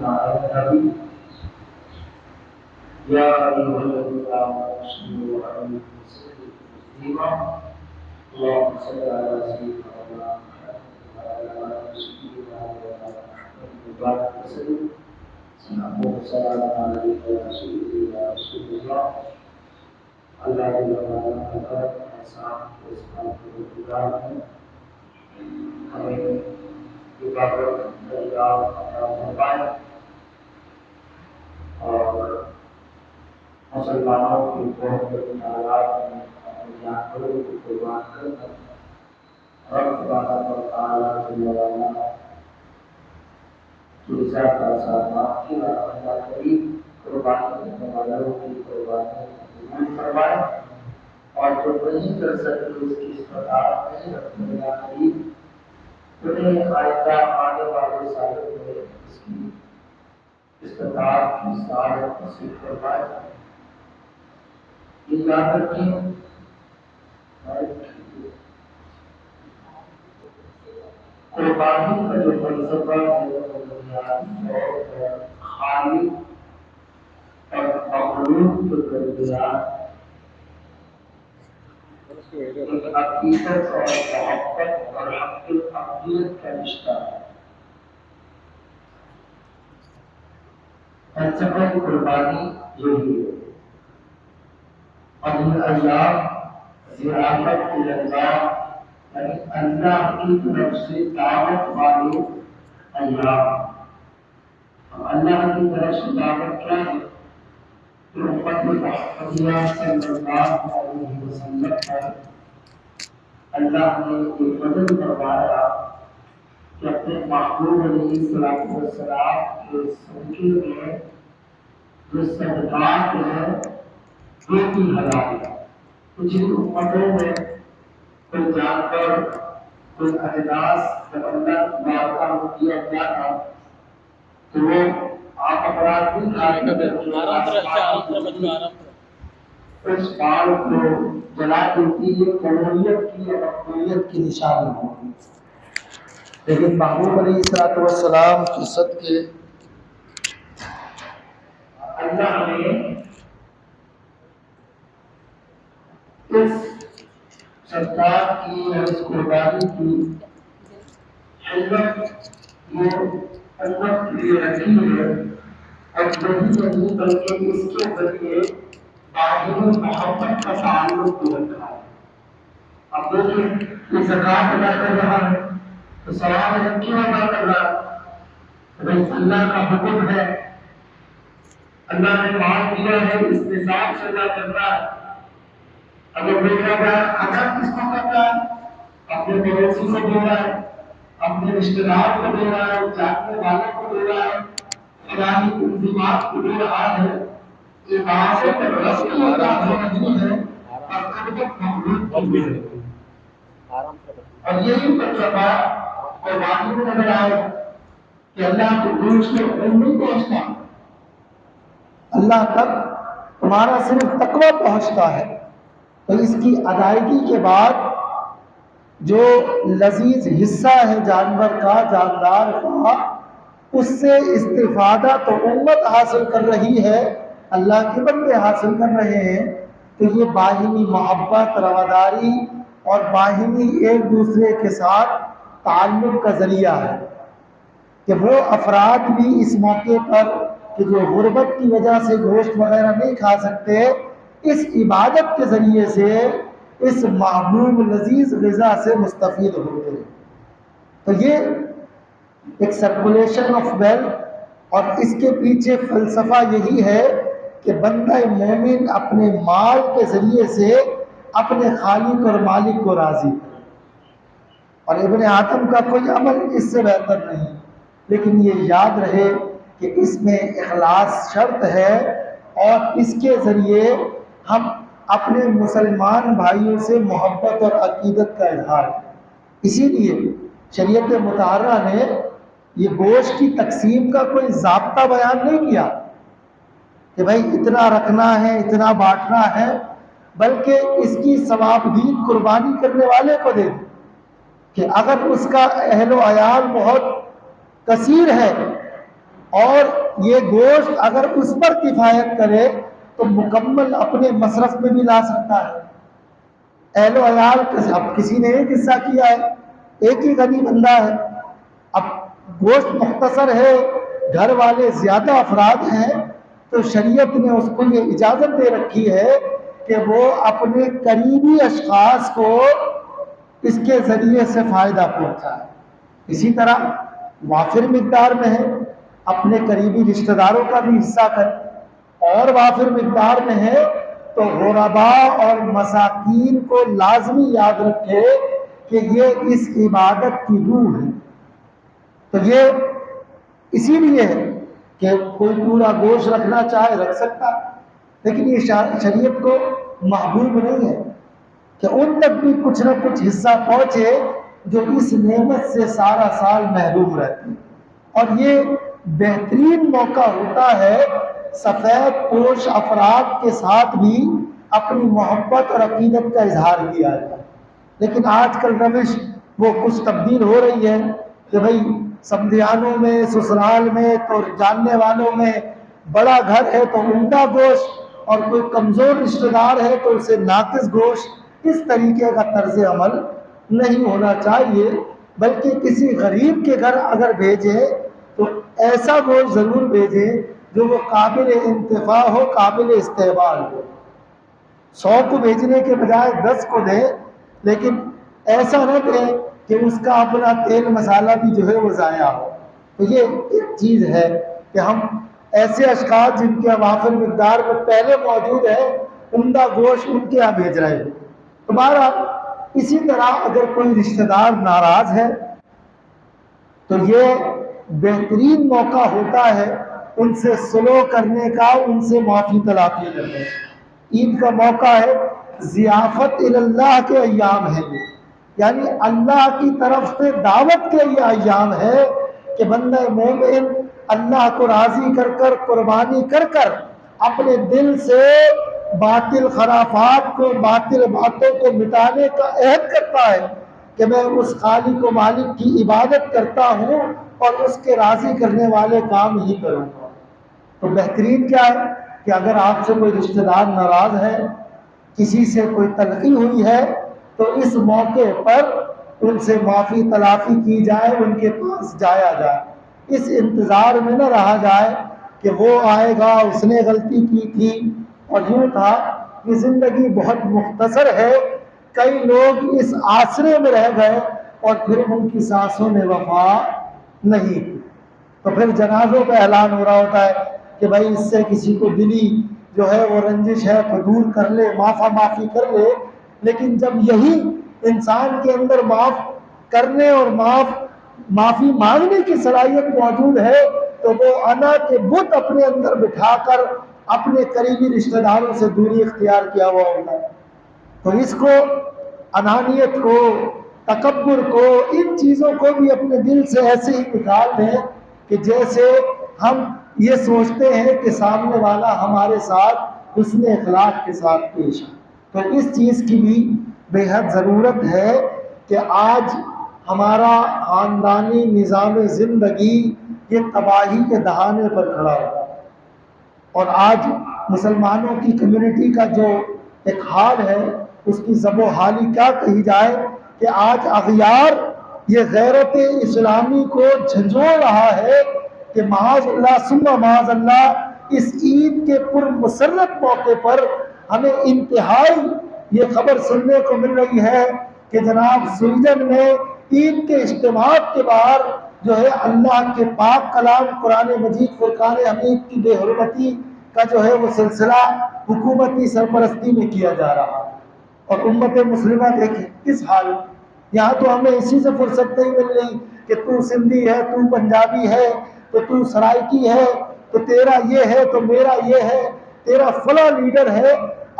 النبي يا أيها الذين آمنوا صلوا عليه وسلموا تسليما اللهم صل على سيدنا محمد وعلى آل سيدنا محمد وبارك وسلم اللهم صل على سيدنا رسول الله اللهم صل على سيدنا ہمیں عبادت درگاہ عطا فرمائے اور مسلمانوں کی بہت بڑی تعداد میں اپنے جانوروں کو قربان کر رب تبارک و تعالیٰ جل وعلا کی رضا کا ساتھ کیا اللہ کریم قربانی کرنے والوں کی قربانی قبول فرمائے اور جو نہیں کر سکتے اس کی استطاعت نہیں رکھتے اللہ کریم انہیں آئندہ آنے والے سالوں میں اس کی استطاعت کی سعادت نصیب فرمائے یہ یاد رکھیں قربانی کا جو فلسفہ ہے وہ بنیادی طور پر خالق اور مخلوق کے درمیان ایک عقیدت اور محبت اور حق العقیدت کا رشتہ ہے. فلسفہ قربانی یہی ہے اور یہ ایام ضیافت الانبیاء یعنی اللہ کی طرف سے دعوت والے ایام. اللہ کی طرف سے دعوت کیا ہے؟ امت محمدیہ صلی اللہ علیہ وسلم پر اللہ نے ایک وعدہ فرمایا کہ اپنے محبوب علیہ السلام کے صدقے میں جو صدقات ہیں وہ بھی حلال ہے. کچھ امتوں میں کوئی جانور کوئی اجناس جب اللہ تبارک و تعالیٰ کیا تھا تو وہ آپ اپرادھ نہیں کھائے اس بال کو جلا دیتی ہے قبولیت کی اور مقبولیت کی نشانی ہوگی. لیکن محبوب علیہ السلام کی صدقے اللہ نے اس صدقات کی اور اس قربانی کی حلت وہ امت کے لیے رکھی ہے اور یہی نہیں بلکہ اس کے ذریعے باہمی محبت کا تعلق بھی رکھا ہے. اب دیکھیں یہ زکوٰۃ ادا کر رہا ہے تو سوال ہے کیوں ادا کر رہا ہے؟ بھائی اللہ کا حکم ہے, اللہ نے مال دیا ہے, اس نصاب سے ادا کر رہا ہے. اگر دیکھا جائے ادا کس کو کرتا ہے؟ اپنے پڑوسی کو دے رہا ہے, اپنے رشتے دار کو دے رہا ہے, جاننے والوں کو دے رہا ہے, فلاحی تنظیمات کو دے رہا ہے. یہ بات پر رس کی نہیں ہے اور قدرت مخلوق کو بھی ہے. اور یہی فلسفہ قربانی میں نظر آئے کہ اللہ کے گوشت میں علم نہیں پہنچتا, اللہ تک تمہارا صرف تقویٰ پہنچتا ہے. تو اس کی ادائیگی کے بعد جو لذیذ حصہ ہے جانور کا, جاندار کا, اس سے استفادہ تو امت حاصل کر رہی ہے, اللہ کے بندے حاصل کر رہے ہیں. تو یہ باہمی محبت, رواداری اور باہمی ایک دوسرے کے ساتھ تعلق کا ذریعہ ہے کہ وہ افراد بھی اس موقع پر کہ جو غربت کی وجہ سے گوشت وغیرہ نہیں کھا سکتے, اس عبادت کے ذریعے سے اس محبوب لذیذ غذا سے مستفید ہوتے ہیں. تو یہ ایک سرکولیشن آف ویلتھ اور اس کے پیچھے فلسفہ یہی ہے کہ بندہ مومن اپنے مال کے ذریعے سے اپنے خالق اور مالک کو راضی کرے. اور ابن آدم کا کوئی عمل اس سے بہتر نہیں, لیکن یہ یاد رہے کہ اس میں اخلاص شرط ہے اور اس کے ذریعے ہم اپنے مسلمان بھائیوں سے محبت اور عقیدت کا اظہار کریں. اسی لیے شریعت مطہرہ نے یہ گوشت کی تقسیم کا کوئی ضابطہ بیان نہیں کیا کہ بھائی اتنا رکھنا ہے, اتنا بانٹنا ہے, بلکہ اس کی ثوابدید قربانی کرنے والے کو دے دیں کہ اگر اس کا اہل و عیال بہت کثیر ہے اور یہ گوشت اگر اس پر کفایت کرے تو مکمل اپنے مصرف میں بھی لا سکتا ہے۔ اہل و عیال اب کسی نے ایک حصہ کیا ہے، ایک ہی غنی بندہ ہے، اب گوشت مختصر ہے، گھر والے زیادہ افراد ہیں، تو شریعت نے اس کو یہ اجازت دے رکھی ہے کہ وہ اپنے قریبی اشخاص کو اس کے ذریعے سے فائدہ پہنچائے۔ اسی طرح وافر مقدار میں ہے، اپنے قریبی رشتہ داروں کا بھی حصہ کرے، اور وافر مقدار میں ہے تو غرباء اور مساکین کو لازمی یاد رکھے کہ یہ اس عبادت کی روح ہے۔ تو یہ اسی لیے ہے کہ کوئی پورا گوشت رکھنا چاہے رکھ سکتا، لیکن یہ شریعت کو محبوب نہیں ہے کہ ان تک بھی کچھ نہ کچھ حصہ پہنچے جو اس نعمت سے سارا سال محروم رہتے ہیں۔ اور یہ بہترین موقع ہوتا ہے سفید پوش افراد کے ساتھ بھی اپنی محبت اور عقیدت کا اظہار کیا جائے۔ لیکن آج کل روش وہ کچھ تبدیل ہو رہی ہے کہ بھائی سمدھیانوں میں، سسرال میں، تو جاننے والوں میں بڑا گھر ہے تو عمدہ گوشت، اور کوئی کمزور رشتہ دار ہے تو اسے ناقص گوشت۔ اس طریقے کا طرز عمل نہیں ہونا چاہیے، بلکہ کسی غریب کے گھر اگر بھیجیں تو ایسا گوشت ضرور بھیجیں جو وہ قابل انتفاع ہو، قابل استعمال ہو۔ 100 کو بھیجنے کے بجائے 10 کو دیں، لیکن ایسا نہ دیں کہ اس کا اپنا تیل مسالہ بھی جو ہے وہ ضائع ہو۔ تو یہ ایک چیز ہے کہ ہم ایسے اشخاص جن کے وافر مقدار میں پہلے موجود ہے عمدہ گوشت ان کے یہاں بھیج رہے ہیں۔ تو بہرحال اسی طرح اگر کوئی رشتہ دار ناراض ہے تو یہ بہترین موقع ہوتا ہے ان سے صلح کرنے کا، ان سے معافی تلافی کرنے کا۔ عید کا موقع ہے، ضیافت اللہ کے ایام ہے، یعنی اللہ کی طرف سے دعوت کے یہ ایام ہے کہ بندہ مومن اللہ کو راضی کر کر، قربانی کر کر، اپنے دل سے باطل خرافات کو، باطل باتوں کو مٹانے کا عہد کرتا ہے کہ میں اس خالق و مالک کی عبادت کرتا ہوں اور اس کے راضی کرنے والے کام ہی کروں گا۔ تو بہترین کیا ہے کہ اگر آپ سے کوئی رشتہ دار ناراض ہے، کسی سے کوئی تلخی ہوئی ہے، تو اس موقع پر ان سے معافی تلافی کی جائے، ان کے پاس جایا جائے۔ اس انتظار میں نہ رہا جائے کہ وہ آئے گا، اس نے غلطی کی تھی، اور یوں تھا کہ زندگی بہت مختصر ہے، کئی لوگ اس آسرے میں رہ گئے اور پھر ان کی سانسوں میں وفا نہیں کی۔ تو پھر جنازوں پہ اعلان ہو رہا ہوتا ہے کہ بھائی اس سے کسی کو دلی جو ہے وہ رنجش ہے تو دور کر لے، معافی کر لے۔ لیکن جب یہی انسان کے اندر معاف کرنے اور معافی مانگنے کی صلاحیت موجود ہے تو وہ انا کے بت اپنے اندر بٹھا کر اپنے قریبی رشتہ داروں سے دوری اختیار کیا ہوا ہوتا ہے۔ تو اس کو، انانیت کو، تکبر کو، ان چیزوں کو بھی اپنے دل سے ایسے ہی نکال دیں کہ جیسے ہم یہ سوچتے ہیں کہ سامنے والا ہمارے ساتھ حسن اخلاق کے ساتھ پیش ہے۔ تو اس چیز کی بھی بے حد ضرورت ہے کہ آج ہمارا خاندانی نظام زندگی یہ تباہی کے دہانے پر کھڑا ہوا، اور آج مسلمانوں کی کمیونٹی کا جو ایک حال ہے اس کی زب و حالی کیا کہی جائے کہ آج اغیار یہ غیرت اسلامی کو جھنجھوڑ رہا ہے کہ معاذ اللہ ثم معاذ اللہ اس عید کے پرمسرت موقع پر ہمیں انتہائی یہ خبر سننے کو مل رہی ہے کہ جناب سویڈن میں عید کے اجتماعات کے باہر جو ہے اللہ کے پاک کلام قرآن مجید فرقان حمید کی بے حرمتی کا جو ہے وہ سلسلہ حکومتی سرپرستی میں کیا جا رہا ہے۔ اور امت مسلمہ دیکھیں کس حال میں، یہاں تو ہمیں اسی سے فرصت نہیں مل رہی کہ تو سندھی ہے، تو پنجابی ہے، تو سرائکی ہے، تو تیرا یہ ہے، تو میرا یہ ہے، تیرا فلاں لیڈر ہے۔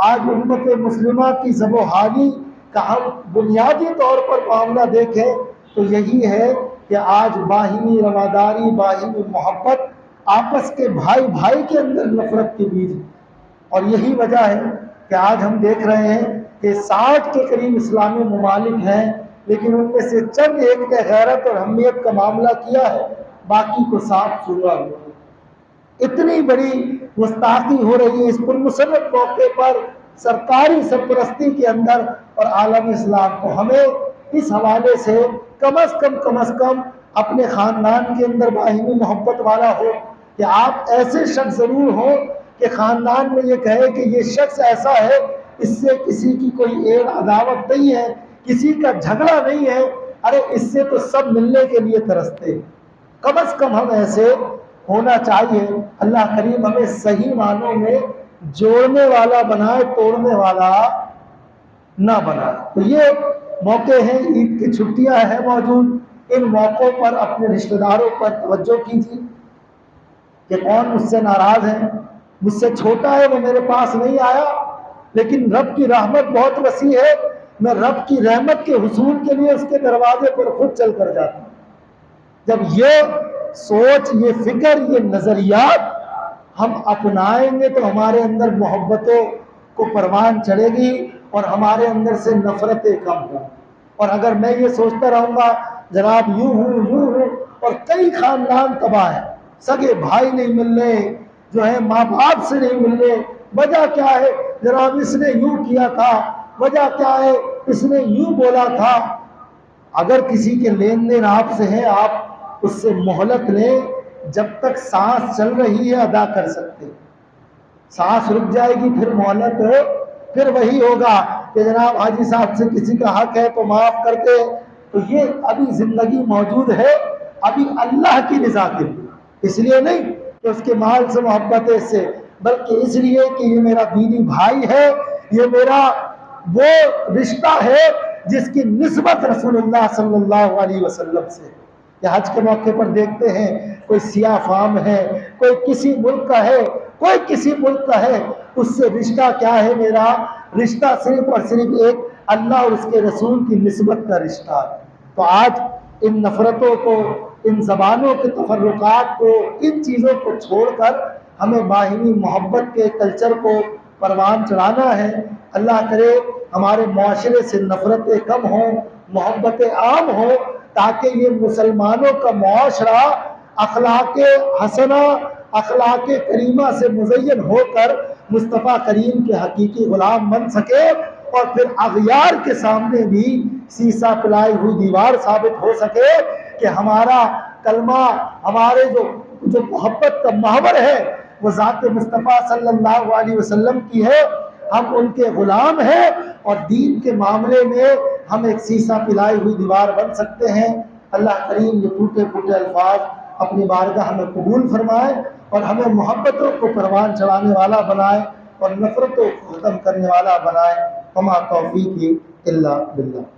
آج امت مسلمہ کی زب و حالی کا ہم بنیادی طور پر معاملہ دیکھیں تو یہی ہے کہ آج باہمی رواداری، باہمی محبت، آپس کے بھائی بھائی کے اندر نفرت کے بیج، اور یہی وجہ ہے کہ آج ہم دیکھ رہے ہیں کہ 60 کے قریب اسلامی ممالک ہیں، لیکن ان میں سے چند ایک نے غیرت اور اہمیت کا معاملہ کیا ہے، باقی کو صاف چھوڑا ہوا۔ اتنی بڑی گستاخی ہو رہی ہے اس پرمسرت موقع پر سرکاری سرپرستی کے اندر اور عالم اسلام کو ہمیں اس حوالے سے کم از کم اپنے خاندان کے اندر باہمی محبت والا ہو کہ آپ ایسے شخص ضرور ہو کہ خاندان میں یہ کہے کہ یہ شخص ایسا ہے، اس سے کسی کی کوئی ایڑ عداوت نہیں ہے، کسی کا جھگڑا نہیں ہے، ارے اس سے تو سب ملنے کے لیے ترستے ہیں۔ کم از کم ہم ایسے ہونا چاہیے۔ اللہ کریم ہمیں صحیح معنوں میں جوڑنے والا بنائے، توڑنے والا نہ بنائے۔ تو یہ موقع ہیں، عید کی چھٹیاں ہیں موجود، ان موقعوں پر اپنے رشتہ داروں پر توجہ کیجیے کہ کون مجھ سے ناراض ہے، مجھ سے چھوٹا ہے وہ میرے پاس نہیں آیا، لیکن رب کی رحمت بہت وسیع ہے، میں رب کی رحمت کے حصول کے لیے اس کے دروازے پر خود چل کر جاتا ہوں۔ جب یہ سوچ، یہ فکر، یہ نظریات ہم اپنائیں گے تو ہمارے اندر محبتوں کو پروان چڑھے گی اور ہمارے اندر سے نفرتیں کم ہوں۔ اور اگر میں یہ سوچتا رہوں گا جناب یوں ہوں اور کئی خاندان تباہ ہیں، سگے بھائی نہیں مل رہے، جو ہے ماں باپ سے نہیں مل رہے، وجہ کیا ہے جناب اس نے یوں کیا تھا، وجہ کیا ہے اس نے یوں بولا تھا۔ اگر کسی کے لین دین آپ سے ہے، آپ اس سے مہلت لیں، جب تک سانس چل رہی ہے ادا کر سکتے، سانس رک جائے گی پھر مہلت پھر وہی ہوگا کہ جناب حاجی صاحب سے کسی کا حق ہے تو معاف کر دے۔ تو یہ ابھی زندگی موجود ہے، ابھی اللہ کی رضا کے لیے، اس لیے نہیں کہ اس کے مال سے محبت ہے اس سے، بلکہ اس لیے کہ یہ میرا دینی بھائی ہے، یہ میرا وہ رشتہ ہے جس کی نسبت رسول اللہ صلی اللہ علیہ وسلم سے۔ کہ حج کے موقع پر دیکھتے ہیں کوئی سیاہ فام ہے، کوئی کسی ملک کا ہے، کوئی کسی ملک کا ہے، اس سے رشتہ کیا ہے؟ میرا رشتہ صرف اور صرف ایک اللہ اور اس کے رسول کی نسبت کا رشتہ ہے۔ تو آج ان نفرتوں کو، ان زبانوں کے تفرقات کو، ان چیزوں کو چھوڑ کر ہمیں باہمی محبت کے کلچر کو پروان چڑھانا ہے۔ اللہ کرے ہمارے معاشرے سے نفرتیں کم ہوں، محبتیں عام ہوں، تاکہ یہ مسلمانوں کا معاشرہ اخلاق حسنہ، اخلاق کریمہ سے مزین ہو کر مصطفیٰ کریم کے حقیقی غلام بن سکے، اور پھر اغیار کے سامنے بھی سیسا پلائی ہوئی دیوار ثابت ہو سکے کہ ہمارا کلمہ، ہمارے جو محبت کا محور ہے وہ ذات مصطفیٰ صلی اللہ علیہ وسلم کی ہے، ہم ان کے غلام ہیں، اور دین کے معاملے میں ہم ایک سیسا پلائی ہوئی دیوار بن سکتے ہیں۔ اللہ کریم یہ ٹوٹے پھوٹے الفاظ اپنی بارگاہ میں قبول فرمائے اور ہمیں محبتوں کو پروان چڑھانے والا بنائے اور نفرتوں کو ختم کرنے والا بنائے۔ وما توفیقی الا باللہ۔